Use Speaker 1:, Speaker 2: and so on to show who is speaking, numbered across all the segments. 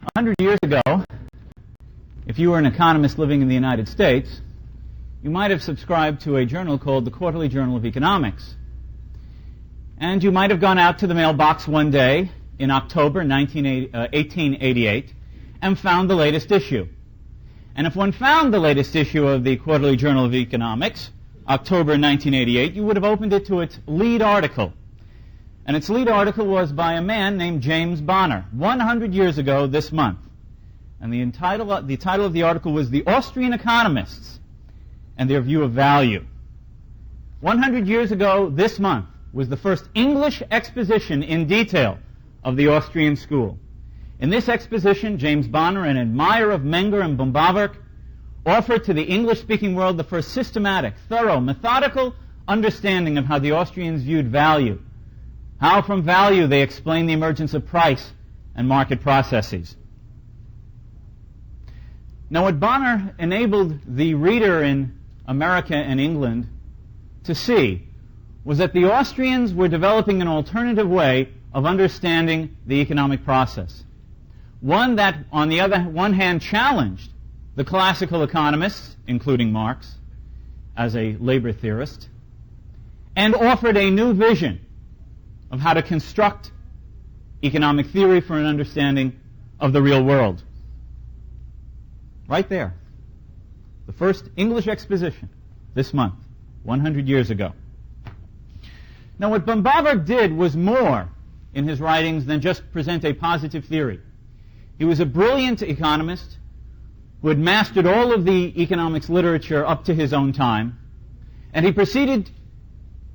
Speaker 1: 100 years ago, if you were an economist living in the United States, you might have subscribed to a journal called the Quarterly Journal of Economics. And you might have gone out to the mailbox one day in October 1888 and found the latest issue. And if one found the latest issue of the Quarterly Journal of Economics, October 1988, you would have opened it to its lead article. And its lead article was by a man named James Bonner, 100 years ago this month. And the title of the article was The Austrian Economists and Their View of Value. 100 years ago this month was the first English exposition in detail of the Austrian school. In this exposition, James Bonner, an admirer of Menger and Boehm-Bawerk, offered to the English-speaking world the first systematic, thorough, methodical understanding of how the Austrians viewed value, how from value they explained the emergence of price and market processes. Now, what Bonner enabled the reader in America and England to see was that the Austrians were developing an alternative way of understanding the economic process. One that, on the one hand, challenged the classical economists, including Marx, as a labor theorist, and offered a new vision of how to construct economic theory for an understanding of the real world. Right there. The first English exposition this month, 100 years ago. Now, what Böhm-Bawerk did was more in his writings than just present a positive theory. He was a brilliant economist who had mastered all of the economics literature up to his own time, and he proceeded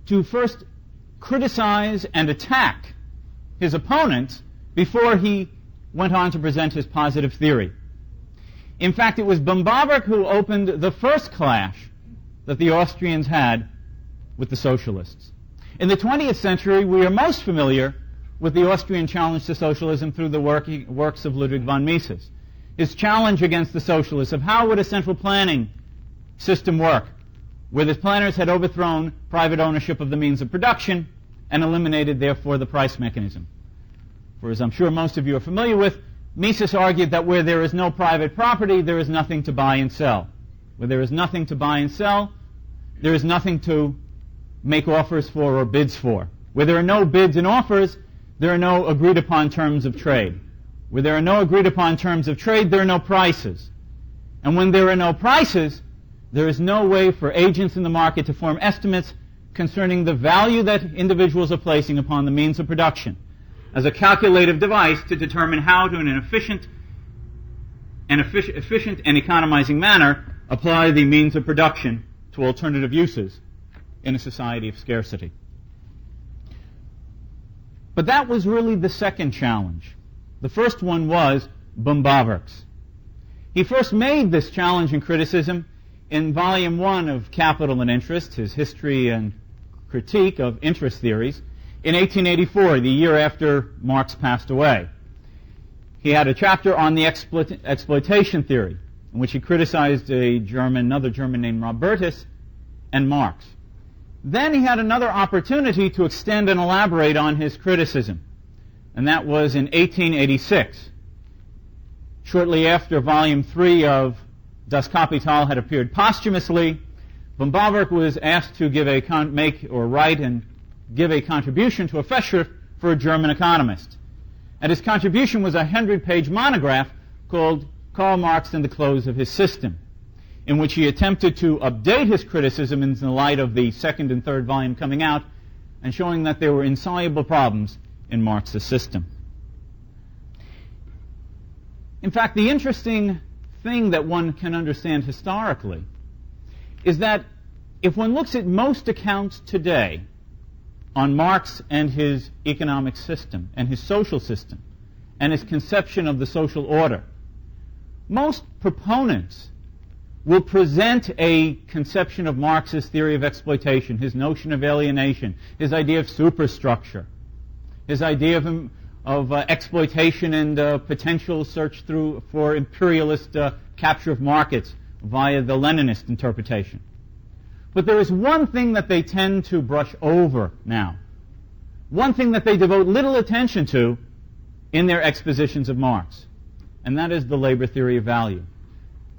Speaker 1: to first criticize and attack his opponents before he went on to present his positive theory. In fact, it was Böhm-Bawerk who opened the first clash that the Austrians had with the socialists. In the 20th century, we are most familiar with the Austrian challenge to socialism through the works of Ludwig von Mises. His challenge against the socialists of how would a central planning system work, where the planners had overthrown private ownership of the means of production and eliminated, therefore, the price mechanism. For as I'm sure most of you are familiar with, Mises argued that where there is no private property, there is nothing to buy and sell. Where there is nothing to buy and sell, there is nothing to make offers for or bids for. Where there are no bids and offers, there are no agreed-upon terms of trade. Where there are no agreed-upon terms of trade, there are no prices. And when there are no prices, there is no way for agents in the market to form estimates concerning the value that individuals are placing upon the means of production as a calculative device to determine how to, in an efficient and economizing manner, apply the means of production to alternative uses in a society of scarcity. But that was really the second challenge. The first one was Böhm-Bawerk's. He first made this challenge and criticism in Volume 1 of Capital and Interest, his history and critique of interest theories, in 1884, the year after Marx passed away. He had a chapter on the exploitation theory, in which he criticized another German named Robertus and Marx. Then he had another opportunity to extend and elaborate on his criticism, and that was in 1886. Shortly after Volume 3 of Das Kapital had appeared posthumously, Böhm-Bawerk was asked to write and give a contribution to a Festschrift for a German economist. And his contribution was a 100-page monograph called Karl Marx and the Close of His System, in which he attempted to update his criticism in the light of the second and third volume coming out and showing that there were insoluble problems in Marx's system. In fact, the interesting thing that one can understand historically is that if one looks at most accounts today on Marx and his economic system and his social system and his conception of the social order, most proponents will present a conception of Marx's theory of exploitation, his notion of alienation, his idea of superstructure, his idea of exploitation and potential search for imperialist capture of markets via the Leninist interpretation. But there is one thing that they tend to brush over now, one thing that they devote little attention to in their expositions of Marx, and that is the labor theory of value.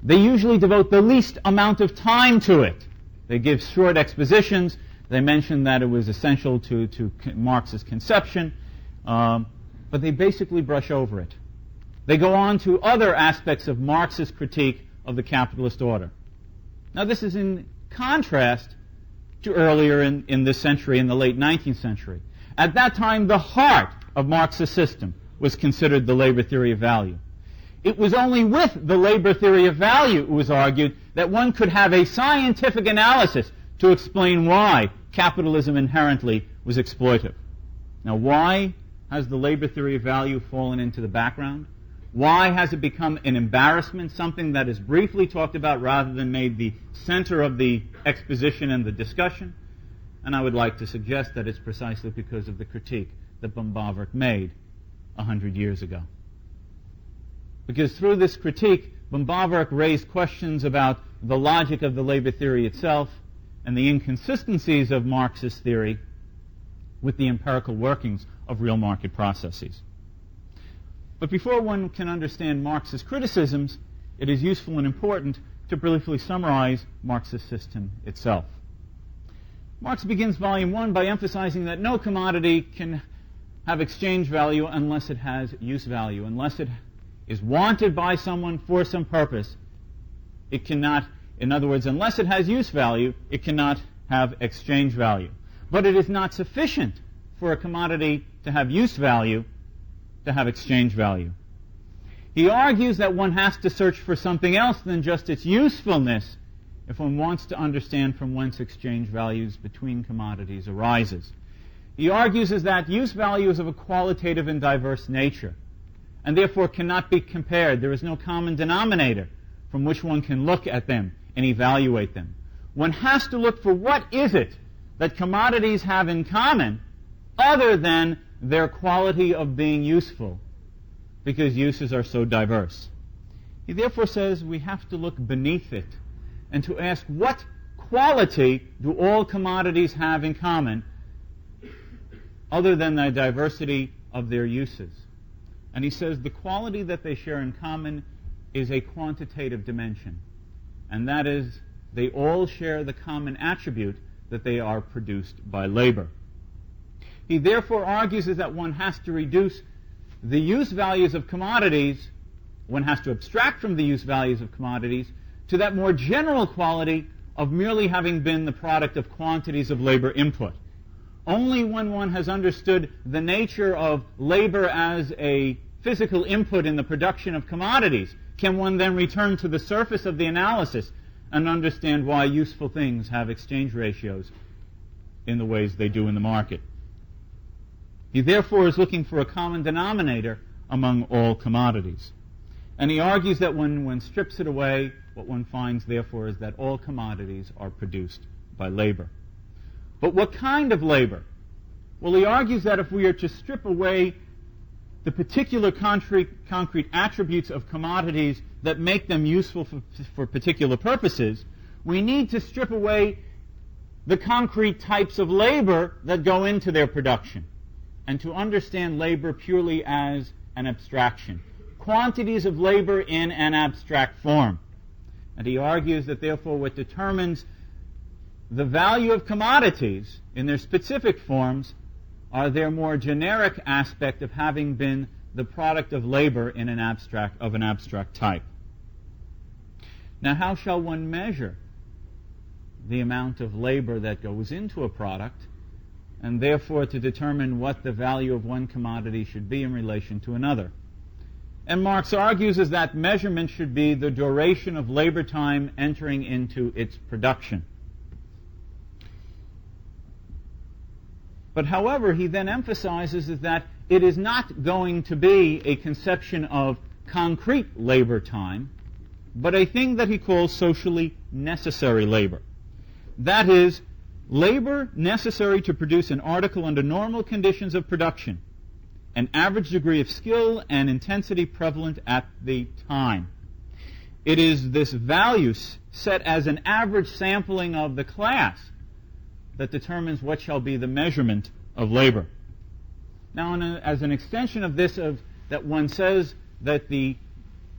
Speaker 1: They usually devote the least amount of time to it. They give short expositions. They mention that it was essential to Marx's conception, but they basically brush over it. They go on to other aspects of Marx's critique of the capitalist order. Now, this is in contrast to earlier in this century, in the late 19th century. At that time, the heart of Marx's system was considered the labor theory of value. It was only with the labor theory of value, it was argued, that one could have a scientific analysis to explain why capitalism inherently was exploitive. Now, why has the labor theory of value fallen into the background? Why has it become an embarrassment, something that is briefly talked about rather than made the center of the exposition and the discussion? And I would like to suggest that it's precisely because of the critique that Böhm-Bawerk made 100 years ago. Because through this critique, Böhm-Bawerk raised questions about the logic of the labor theory itself and the inconsistencies of Marxist theory with the empirical workings of real market processes. But before one can understand Marx's criticisms, it is useful and important to briefly summarize Marx's system itself. Marx begins Volume 1 by emphasizing that no commodity can have exchange value unless it has use value, unless it is wanted by someone for some purpose. It cannot, in other words, unless it has use value, it cannot have exchange value. But it is not sufficient for a commodity to have use value to have exchange value. He argues that one has to search for something else than just its usefulness if one wants to understand from whence exchange values between commodities arises. He argues is that use value is of a qualitative and diverse nature, and therefore cannot be compared. There is no common denominator from which one can look at them and evaluate them. One has to look for what is it that commodities have in common other than their quality of being useful, because uses are so diverse. He therefore says we have to look beneath it and to ask what quality do all commodities have in common other than the diversity of their uses. And he says the quality that they share in common is a quantitative dimension, and that is they all share the common attribute that they are produced by labor. He therefore argues is that one has to reduce the use values of commodities, one has to abstract from the use values of commodities to that more general quality of merely having been the product of quantities of labor input. Only when one has understood the nature of labor as a physical input in the production of commodities can one then return to the surface of the analysis and understand why useful things have exchange ratios in the ways they do in the market. He therefore is looking for a common denominator among all commodities. And he argues that when one strips it away, what one finds therefore is that all commodities are produced by labor. But what kind of labor? Well, he argues that if we are to strip away the particular concrete attributes of commodities that make them useful for particular purposes, we need to strip away the concrete types of labor that go into their production, and to understand labor purely as an abstraction. Quantities of labor in an abstract form. And he argues that therefore what determines the value of commodities in their specific forms are their more generic aspect of having been the product of labor in an abstract type. Now, how shall one measure the amount of labor that goes into a product, and therefore to determine what the value of one commodity should be in relation to another? And Marx argues is that measurement should be the duration of labor time entering into its production. But however, he then emphasizes is that it is not going to be a conception of concrete labor time, but a thing that he calls socially necessary labor. That is, labor necessary to produce an article under normal conditions of production, an average degree of skill and intensity prevalent at the time. It is this value set as an average sampling of the class that determines what shall be the measurement of labor. Now, as an extension of this, that one says that the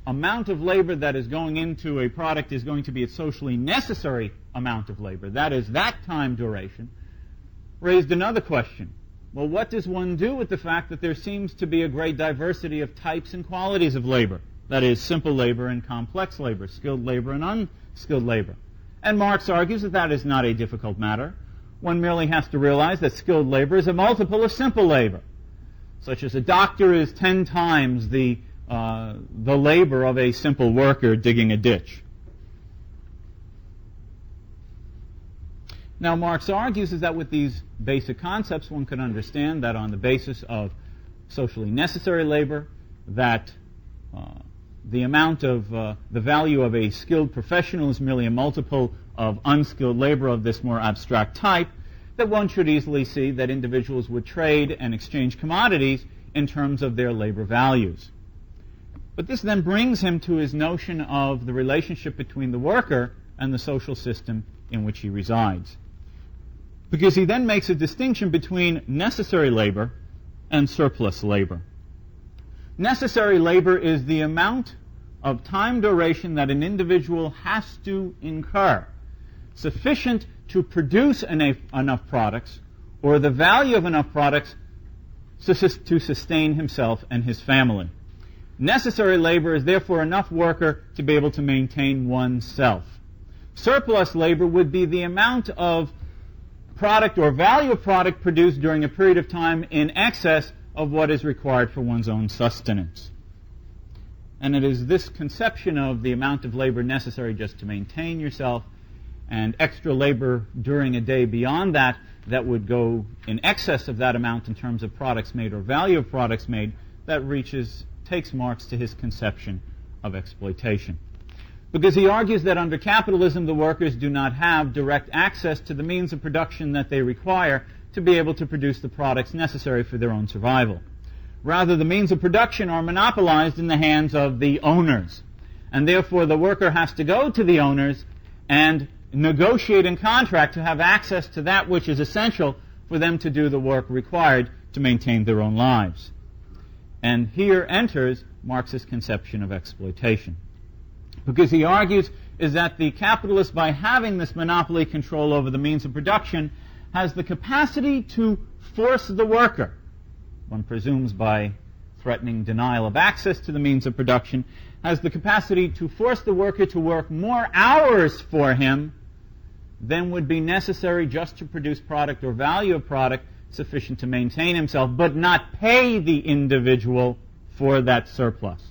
Speaker 1: amount of labor that is going into a product is going to be its socially necessary amount of labor, that is, that time duration, raised another question. Well, what does one do with the fact that there seems to be a great diversity of types and qualities of labor? That is, simple labor and complex labor, skilled labor and unskilled labor. And Marx argues that that is not a difficult matter. One merely has to realize that skilled labor is a multiple of simple labor, such as a doctor is 10 times the labor of a simple worker digging a ditch. Now, Marx argues is that with these basic concepts, one could understand that on the basis of socially necessary labor, that the amount of the value of a skilled professional is merely a multiple of unskilled labor of this more abstract type, that one should easily see that individuals would trade and exchange commodities in terms of their labor values. But this then brings him to his notion of the relationship between the worker and the social system in which he resides. Because he then makes a distinction between necessary labor and surplus labor. Necessary labor is the amount of time duration that an individual has to incur, sufficient to produce enough products, or the value of enough products to sustain himself and his family. Necessary labor is therefore enough worker to be able to maintain oneself. Surplus labor would be the amount of product or value of product produced during a period of time in excess of what is required for one's own sustenance. And it is this conception of the amount of labor necessary just to maintain yourself and extra labor during a day beyond that that would go in excess of that amount in terms of products made or value of products made that takes Marx to his conception of exploitation. Because he argues that under capitalism the workers do not have direct access to the means of production that they require to be able to produce the products necessary for their own survival. Rather, the means of production are monopolized in the hands of the owners, and therefore the worker has to go to the owners and negotiate and contract to have access to that which is essential for them to do the work required to maintain their own lives. And here enters Marx's conception of exploitation. Because he argues is that the capitalist, by having this monopoly control over the means of production, has the capacity to force the worker, one presumes by threatening denial of access to the means of production, has the capacity to force the worker to work more hours for him than would be necessary just to produce product or value of product sufficient to maintain himself, but not pay the individual for that surplus.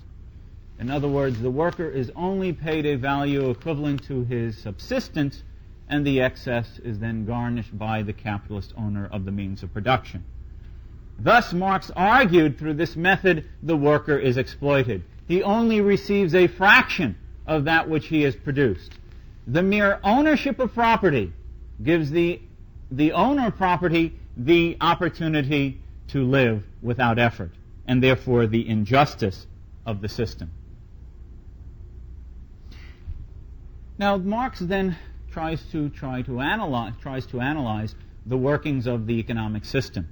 Speaker 1: In other words, the worker is only paid a value equivalent to his subsistence, and the excess is then garnished by the capitalist owner of the means of production. Thus, Marx argued through this method the worker is exploited. He only receives a fraction of that which he has produced. The mere ownership of property gives the owner of property the opportunity to live without effort, and therefore the injustice of the system. Now, Marx then tries to analyze the workings of the economic system.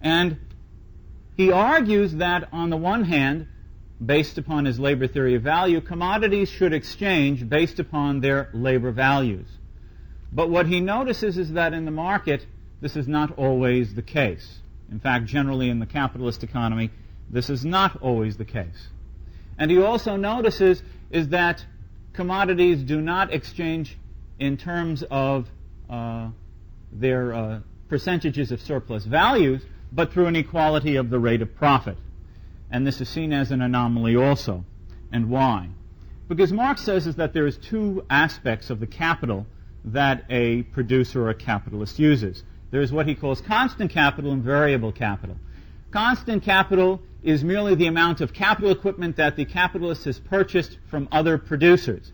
Speaker 1: And he argues that, on the one hand, based upon his labor theory of value, commodities should exchange based upon their labor values. But what he notices is that in the market, this is not always the case. In fact, generally in the capitalist economy, this is not always the case. And he also notices is that commodities do not exchange in terms of their percentages of surplus values, but through an equality of the rate of profit. And this is seen as an anomaly also. And why? Because Marx says is that there is two aspects of the capital that a producer or a capitalist uses. There is what he calls constant capital and variable capital. Constant capital is merely the amount of capital equipment that the capitalist has purchased from other producers.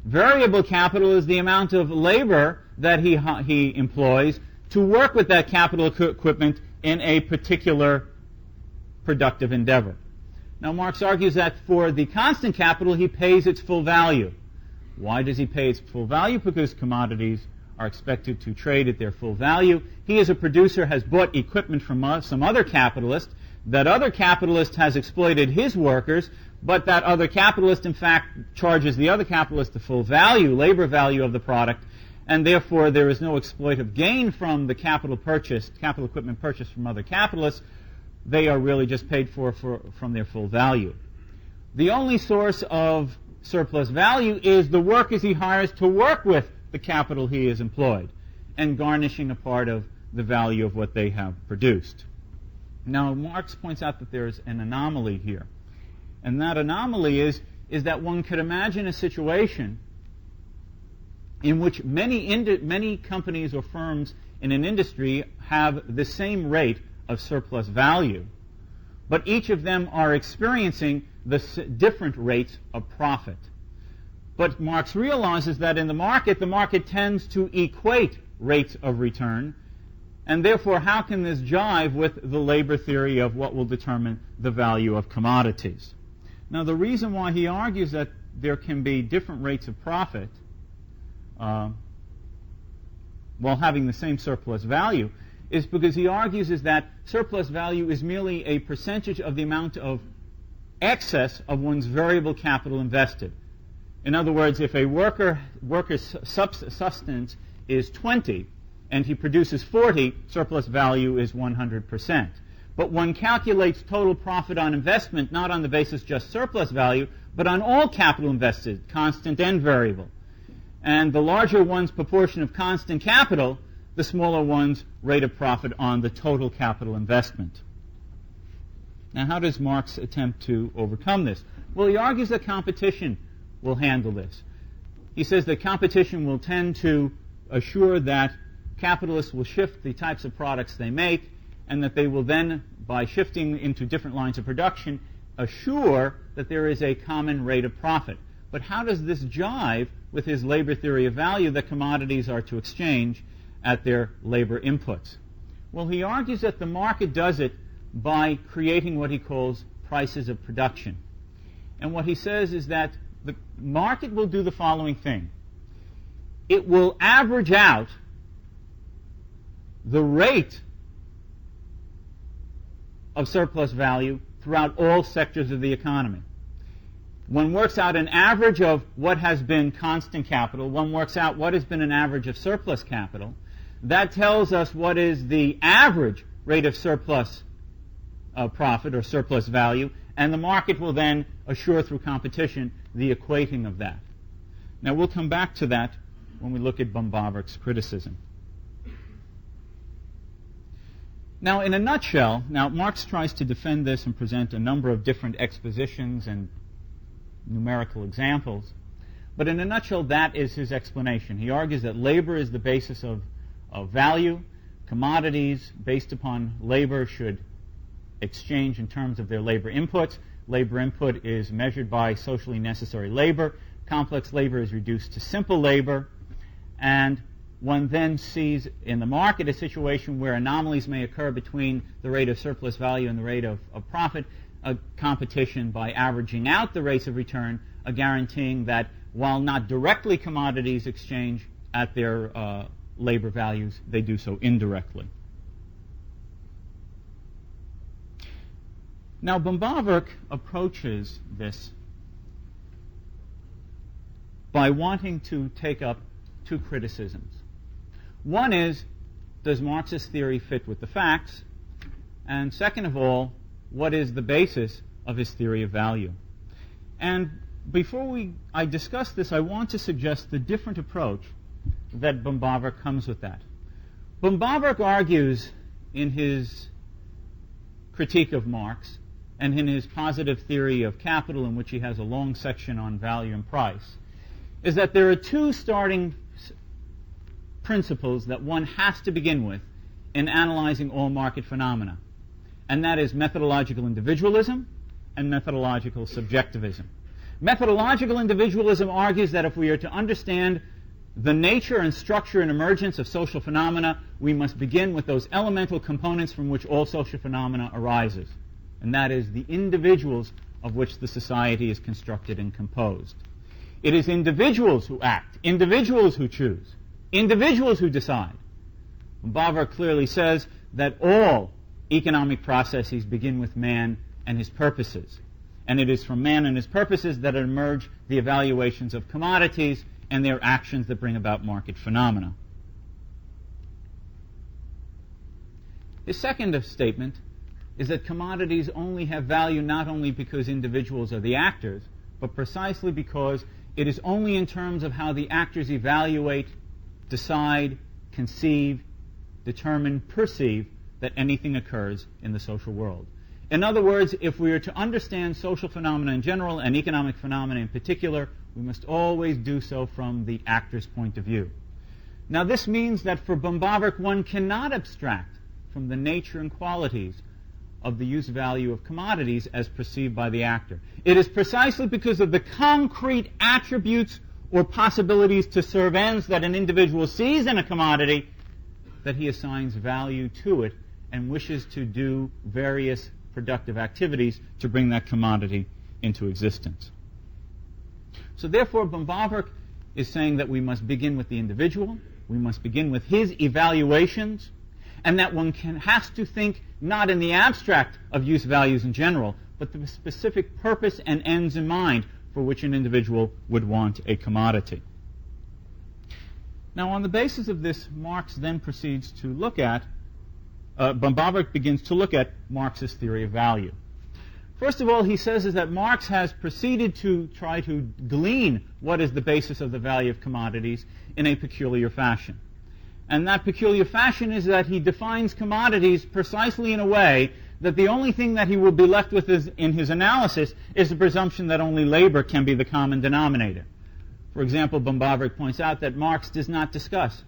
Speaker 1: Variable capital is the amount of labor that he employs to work with that capital equipment in a particular productive endeavor. Now, Marx argues that for the constant capital, he pays its full value. Why does he pay its full value? Because commodities are expected to trade at their full value. He, as a producer, has bought equipment from some other capitalist. that other capitalist has exploited his workers, but that other capitalist, in fact, charges the other capitalist the full value, labor value of the product, and therefore there is no exploitive gain from the capital equipment purchased from other capitalists. They are really just paid for from their full value. The only source of surplus value is the workers he hires to work with the capital he has employed, and garnishing a part of the value of what they have produced. Now, Marx points out that there is an anomaly here. And that anomaly is that one could imagine a situation in which many companies or firms in an industry have the same rate of surplus value, but each of them are experiencing different rates of profit. But Marx realizes that in the market tends to equate rates of return, and therefore how can this jive with the labor theory of what will determine the value of commodities? Now, the reason why he argues that there can be different rates of profit while having the same surplus value is because he argues is that surplus value is merely a percentage of the amount of excess of one's variable capital invested. In other words, if a worker's sustenance is 20 and he produces 40, surplus value is 100%. But one calculates total profit on investment not on the basis just surplus value, but on all capital invested, constant and variable. And the larger one's proportion of constant capital, the smaller one's rate of profit on the total capital investment. Now, how does Marx attempt to overcome this? Well, he argues that competition will handle this. He says that competition will tend to assure that capitalists will shift the types of products they make, and that they will then, by shifting into different lines of production, assure that there is a common rate of profit. But how does this jive with his labor theory of value that commodities are to exchange at their labor inputs? Well, he argues that the market does it by creating what he calls prices of production. And what he says is that the market will do the following thing. It will average out the rate of surplus value throughout all sectors of the economy. One works out an average of what has been constant capital. One works out what has been an average of surplus capital. That tells us what is the average rate of surplus profit or surplus value, and the market will then assure through competition the equating of that. Now, we'll come back to that when we look at Böhm-Bawerk's criticism. Now, in a nutshell, Marx tries to defend this and present a number of different expositions and numerical examples. But in a nutshell, that is his explanation. He argues that labor is the basis of value. Commodities based upon labor should exchange in terms of their labor inputs. Labor input is measured by socially necessary labor. Complex labor is reduced to simple labor. And one then sees in the market a situation where anomalies may occur between the rate of surplus value and the rate of profit, a competition by averaging out the rates of return, guaranteeing that while not directly commodities exchange at their labor values, they do so indirectly. Now, Böhm-Bawerk approaches this by wanting to take up two criticisms. One is, does Marx's theory fit with the facts? And second of all, what is the basis of his theory of value? And before I discuss this, I want to suggest the different approach that Böhm-Bawerk comes with that. Böhm-Bawerk argues in his critique of Marx and in his positive theory of capital, in which he has a long section on value and price, is that there are two starting principles that one has to begin with in analyzing all market phenomena, and that is methodological individualism and methodological subjectivism. Methodological individualism argues that if we are to understand the nature and structure and emergence of social phenomena, we must begin with those elemental components from which all social phenomena arises, and that is the individuals of which the society is constructed and composed. It is individuals who act, individuals who choose, individuals who decide. Böhm-Bawerk clearly says that all economic processes begin with man and his purposes. And it is from man and his purposes that emerge the evaluations of commodities and their actions that bring about market phenomena. His second statement is that commodities only have value not only because individuals are the actors, but precisely because it is only in terms of how the actors evaluate, decide, conceive, determine, perceive that anything occurs in the social world. In other words, if we are to understand social phenomena in general and economic phenomena in particular, we must always do so from the actor's point of view. Now, this means that for Böhm-Bawerk, one cannot abstract from the nature and qualities of the use value of commodities as perceived by the actor. It is precisely because of the concrete attributes or possibilities to serve ends that an individual sees in a commodity that he assigns value to it and wishes to do various productive activities to bring that commodity into existence. So therefore, Böhm-Bawerk is saying that we must begin with the individual, we must begin with his evaluations, and that one has to think not in the abstract of use values in general, but the specific purpose and ends in mind for which an individual would want a commodity. Now, on the basis of this, Marx then proceeds to look at Böhm-Bawerk begins to look at Marx's theory of value. First of all, he says is that Marx has proceeded to try to glean what is the basis of the value of commodities in a peculiar fashion. And that peculiar fashion is that he defines commodities precisely in a way that the only thing that he will be left with in his analysis is the presumption that only labor can be the common denominator. For example, Böhm-Bawerk points out that Marx does not discuss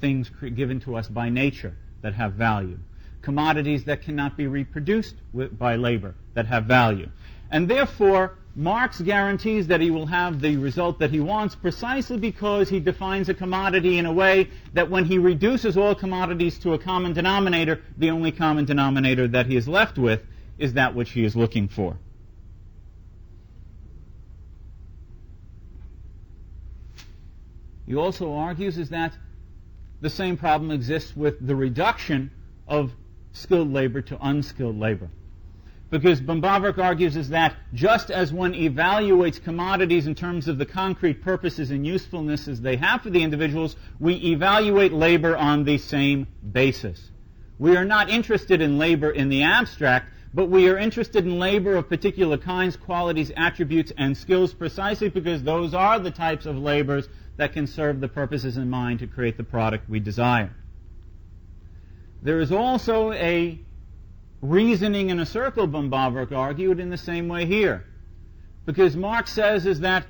Speaker 1: things given to us by nature that have value, commodities that cannot be reproduced by labor that have value. And therefore, Marx guarantees that he will have the result that he wants precisely because he defines a commodity in a way that when he reduces all commodities to a common denominator, the only common denominator that he is left with is that which he is looking for. He also argues is that the same problem exists with the reduction of skilled labor to unskilled labor. Because Böhm-Bawerk argues is that just as one evaluates commodities in terms of the concrete purposes and usefulnesses they have for the individuals, we evaluate labor on the same basis. We are not interested in labor in the abstract, but we are interested in labor of particular kinds, qualities, attributes, and skills precisely because those are the types of labors that can serve the purposes in mind to create the product we desire. There is also a reasoning in a circle, Böhm-Bawerk argued, in the same way here. Because Marx says is that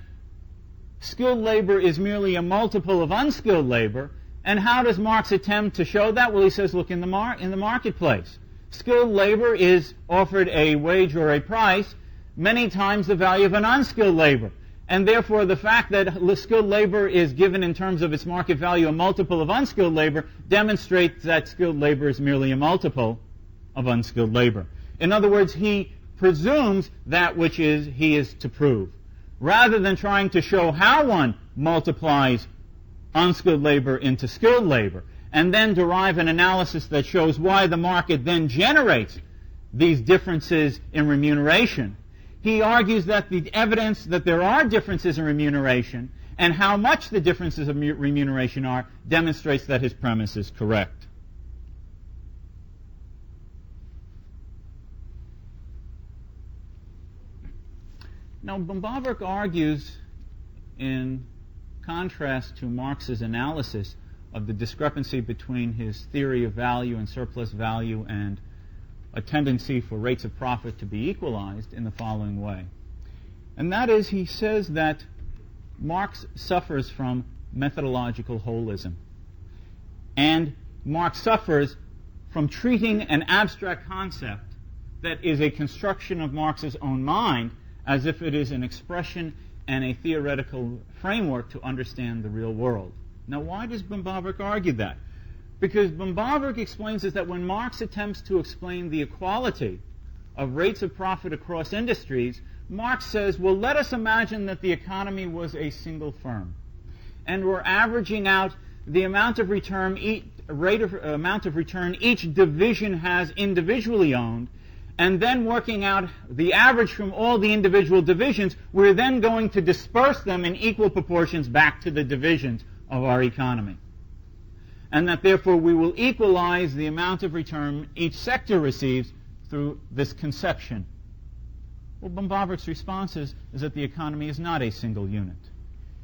Speaker 1: skilled labor is merely a multiple of unskilled labor, and how does Marx attempt to show that? Well, he says, look in the marketplace. Skilled labor is offered a wage or a price many times the value of an unskilled labor. And therefore, the fact that skilled labor is given in terms of its market value a multiple of unskilled labor demonstrates that skilled labor is merely a multiple of unskilled labor. In other words, he presumes that which he is to prove. Rather than trying to show how one multiplies unskilled labor into skilled labor, and then derive an analysis that shows why the market then generates these differences in remuneration, he argues that the evidence that there are differences in remuneration and how much the differences of remuneration are demonstrates that his premise is correct. Now, Böhm-Bawerk argues, in contrast to Marx's analysis of the discrepancy between his theory of value and surplus value and a tendency for rates of profit to be equalized, in the following way. And that is, he says that Marx suffers from methodological holism. And Marx suffers from treating an abstract concept that is a construction of Marx's own mind as if it is an expression and a theoretical framework to understand the real world. Now, why does Böhm-Bawerk argue that? Because Böhm-Bawerk explains is that when Marx attempts to explain the equality of rates of profit across industries, Marx says, well, let us imagine that the economy was a single firm. And we're averaging out the amount of return amount of return each division has individually owned, and then working out the average from all the individual divisions, we're then going to disperse them in equal proportions back to the divisions of our economy. And that therefore we will equalize the amount of return each sector receives through this conception. Well, Böhm-Bawerk's response is that the economy is not a single unit.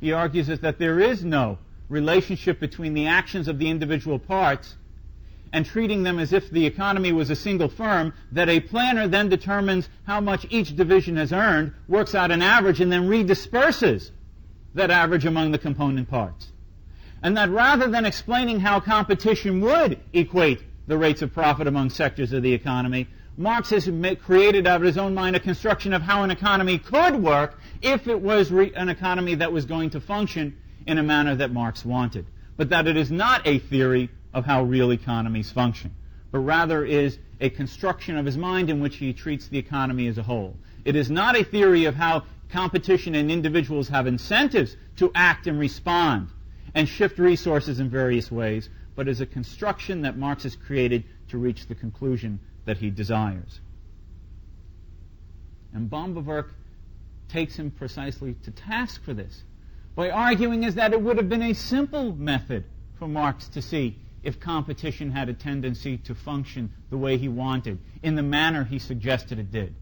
Speaker 1: He argues that there is no relationship between the actions of the individual parts, and treating them as if the economy was a single firm, that a planner then determines how much each division has earned, works out an average, and then redisperses that average among the component parts. And that rather than explaining how competition would equate the rates of profit among sectors of the economy, Marx has created out of his own mind a construction of how an economy could work if it was an economy that was going to function in a manner that Marx wanted. But that it is not a theory of how real economies function, but rather is a construction of his mind in which he treats the economy as a whole. It is not a theory of how competition and individuals have incentives to act and respond and shift resources in various ways, but is a construction that Marx has created to reach the conclusion that he desires. And Böhm-Bawerk takes him precisely to task for this by arguing that it would have been a simple method for Marx to see if competition had a tendency to function the way he wanted, in the manner he suggested it did.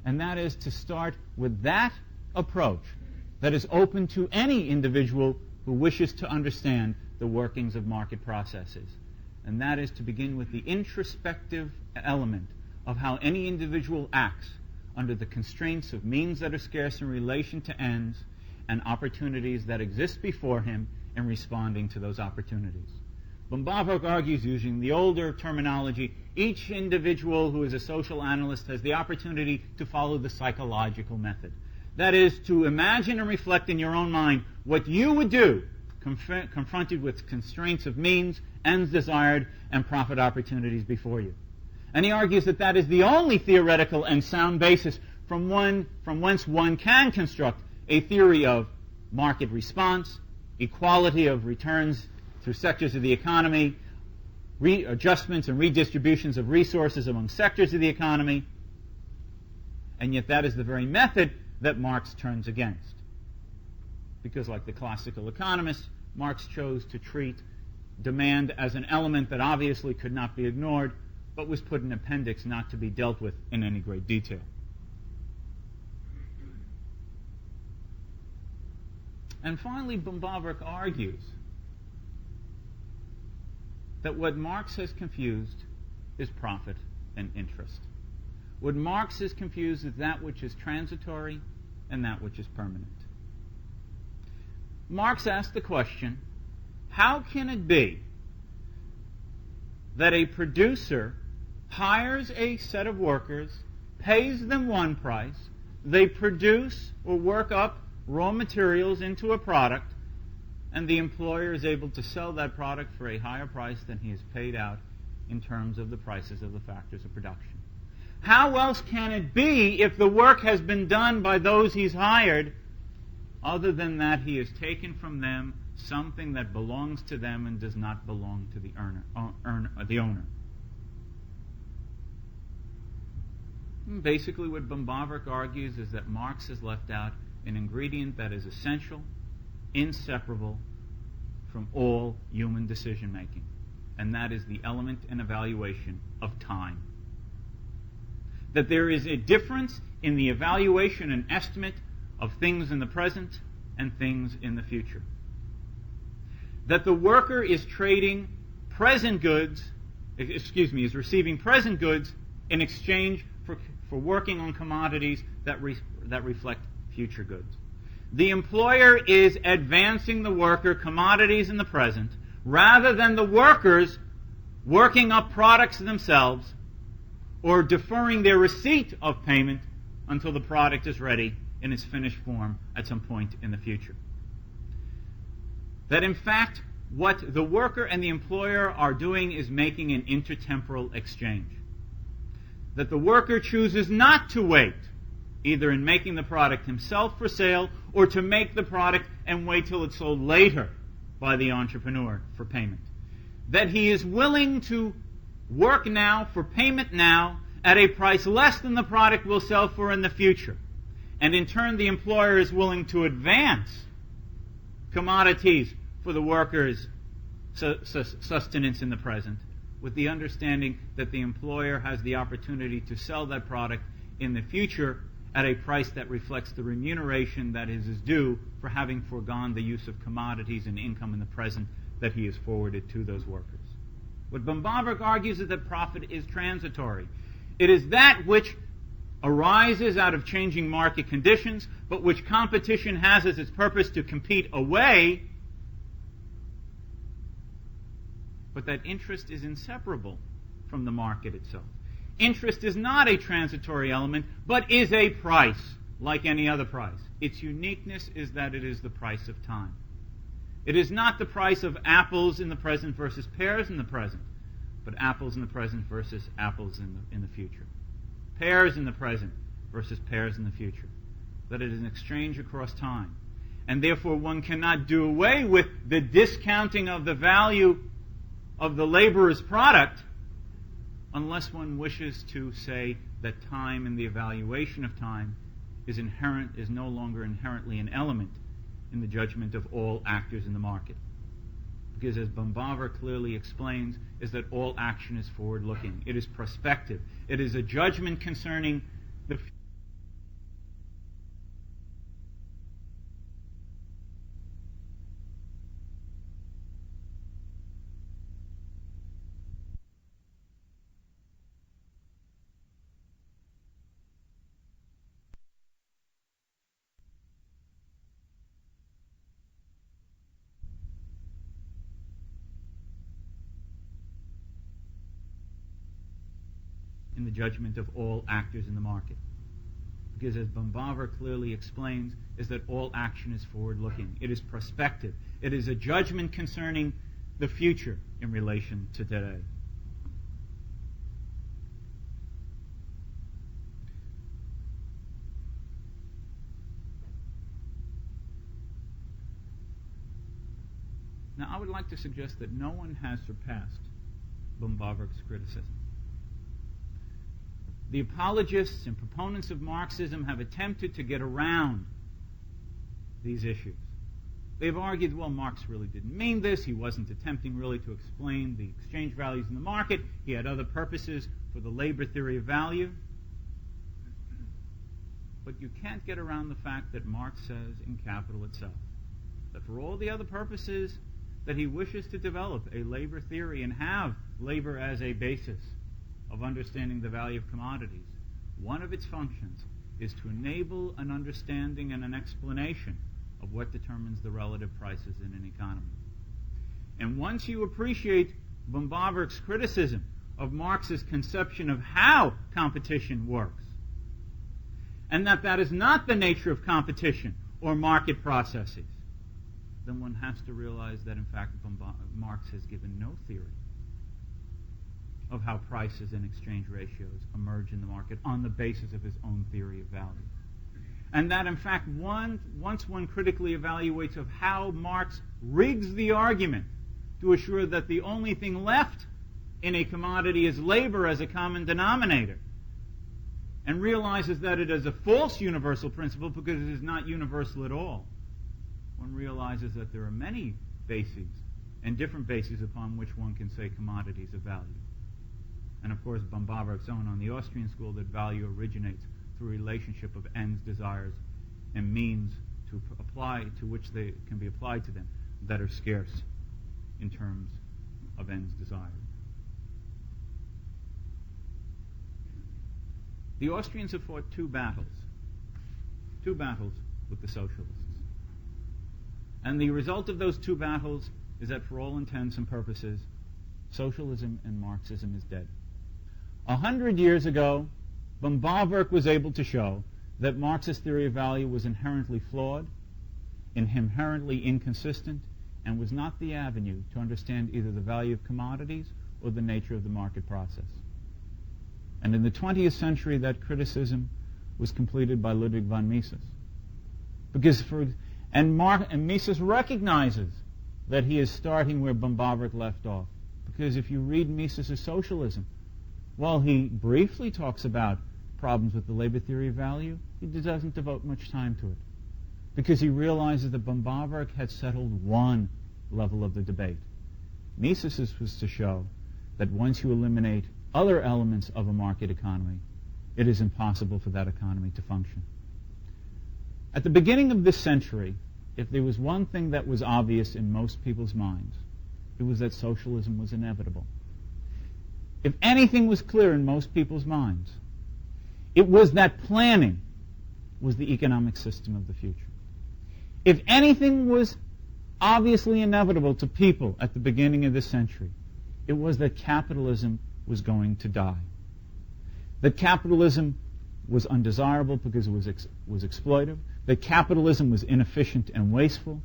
Speaker 1: And that is to start with that approach that is open to any individual who wishes to understand the workings of market processes. And that is to begin with the introspective element of how any individual acts under the constraints of means that are scarce in relation to ends and opportunities that exist before him in responding to those opportunities. Böhm-Bawerk argues, using the older terminology, each individual who is a social analyst has the opportunity to follow the psychological method. That is, to imagine and reflect in your own mind what you would do confronted with constraints of means, ends desired, and profit opportunities before you. And he argues that that is the only theoretical and sound basis from whence one can construct a theory of market response, equality of returns through sectors of the economy, adjustments and redistributions of resources among sectors of the economy, and yet that is the very method that Marx turns against. Because like the classical economists, Marx chose to treat demand as an element that obviously could not be ignored, but was put in appendix not to be dealt with in any great detail. And finally, Böhm-Bawerk argues that what Marx has confused is profit and interest. What Marx has confused is that which is transitory and that which is permanent. Marx asked the question, how can it be that a producer hires a set of workers, pays them one price, they produce or work up raw materials into a product, and the employer is able to sell that product for a higher price than he has paid out in terms of the prices of the factors of production? How else can it be, if the work has been done by those he's hired, other than that he has taken from them something that belongs to them and does not belong to the owner? Basically, what Böhm-Bawerk argues is that Marx has left out an ingredient that is essential, inseparable from all human decision-making, and that is the element and evaluation of time. That there is a difference in the evaluation and estimate of things in the present and things in the future. That the worker is trading present goods, is receiving present goods in exchange for working on commodities that reflect future goods. The employer is advancing the worker commodities in the present, rather than the workers working up products themselves or deferring their receipt of payment until the product is ready in its finished form at some point in the future. That in fact, what the worker and the employer are doing is making an intertemporal exchange. That the worker chooses not to wait, either in making the product himself for sale or to make the product and wait till it's sold later by the entrepreneur for payment. that he is willing to work now for payment now at a price less than the product will sell for in the future. And in turn, the employer is willing to advance commodities for the workers' sustenance in the present, with the understanding that the employer has the opportunity to sell that product in the future at a price that reflects the remuneration that is his due for having foregone the use of commodities and income in the present that he has forwarded to those workers. What Böhm-Bawerk argues is that profit is transitory. It is that which arises out of changing market conditions, but which competition has as its purpose to compete away, but that interest is inseparable from the market itself. Interest is not a transitory element, but is a price, like any other price. Its uniqueness is that it is the price of time. It is not the price of apples in the present versus pears in the present, but apples in the present versus apples in the future. Pears in the present versus pears in the future. That it is an exchange across time. And therefore one cannot do away with the discounting of the value of the laborer's product unless one wishes to say that time and the evaluation of time is no longer inherently an element in the judgment of all actors in the market. Because as Böhm-Bawerk clearly explains, is that all action is forward-looking. It is prospective. It is a judgment concerning the future. In the judgment of all actors in the market. Because as Böhm-Bawerk clearly explains, is that all action is forward-looking. It is prospective. It is a judgment concerning the future in relation to today. Now, I would like to suggest that no one has surpassed Böhm-Bawerk's criticism. The apologists and proponents of Marxism have attempted to get around these issues. They've argued, well, Marx really didn't mean this. He wasn't attempting really to explain the exchange values in the market. He had other purposes for the labor theory of value. But you can't get around the fact that Marx says in Capital itself that for all the other purposes that he wishes to develop a labor theory and have labor as a basis of understanding the value of commodities, one of its functions is to enable an understanding and an explanation of what determines the relative prices in an economy. And once you appreciate Böhm-Bawerk's criticism of Marx's conception of how competition works, and that is not the nature of competition or market processes, then one has to realize that in fact Marx has given no theory of how prices and exchange ratios emerge in the market on the basis of his own theory of value. And that, in fact, once one critically evaluates of how Marx rigs the argument to assure that the only thing left in a commodity is labor as a common denominator, and realizes that it is a false universal principle because it is not universal at all, one realizes that there are many bases and different bases upon which one can say commodities of value. And of course, Böhm-Bawerk's own on the Austrian school that value originates through a relationship of ends, desires, and means to which they can be applied to them that are scarce in terms of ends desired. The Austrians have fought two battles with the socialists. And the result of those two battles is that for all intents and purposes, socialism and Marxism is dead. 100 years ago, Böhm-Bawerk was able to show that Marxist theory of value was inherently flawed, inherently inconsistent, and was not the avenue to understand either the value of commodities or the nature of the market process. And in the 20th century, that criticism was completed by Ludwig von Mises. And Mises recognizes that he is starting where Böhm-Bawerk left off. Because if you read Mises' Socialism, while he briefly talks about problems with the labor theory of value, he doesn't devote much time to it. Because he realizes that Böhm-Bawerk had settled one level of the debate. Mises' was to show that once you eliminate other elements of a market economy, it is impossible for that economy to function. At the beginning of this century, if there was one thing that was obvious in most people's minds, it was that socialism was inevitable. If anything was clear in most people's minds, it was that planning was the economic system of the future. If anything was obviously inevitable to people at the beginning of this century, it was that capitalism was going to die. That capitalism was undesirable because it was exploitive, that capitalism was inefficient and wasteful,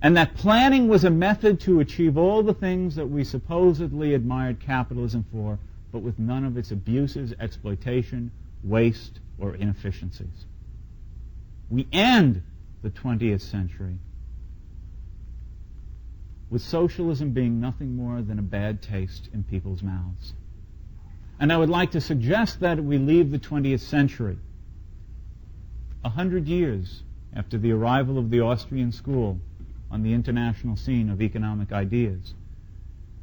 Speaker 1: and that planning was a method to achieve all the things that we supposedly admired capitalism for, but with none of its abuses, exploitation, waste, or inefficiencies. We end the 20th century with socialism being nothing more than a bad taste in people's mouths. And I would like to suggest that we leave the 20th century 100 years after the arrival of the Austrian school on the international scene of economic ideas,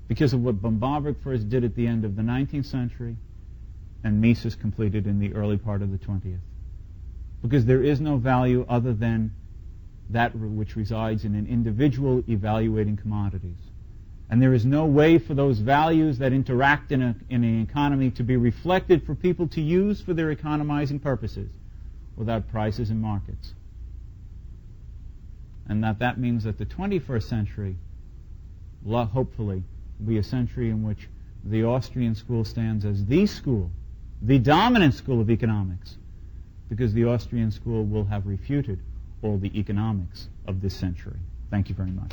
Speaker 1: because of what Böhm-Bawerk first did at the end of the 19th century and Mises completed in the early part of the 20th. Because there is no value other than that which resides in an individual evaluating commodities. And there is no way for those values that interact in an economy to be reflected for people to use for their economizing purposes without prices and markets. And that means that the 21st century, hopefully, will be a century in which the Austrian school stands as the school, the dominant school of economics, because the Austrian school will have refuted all the economics of this century. Thank you very much.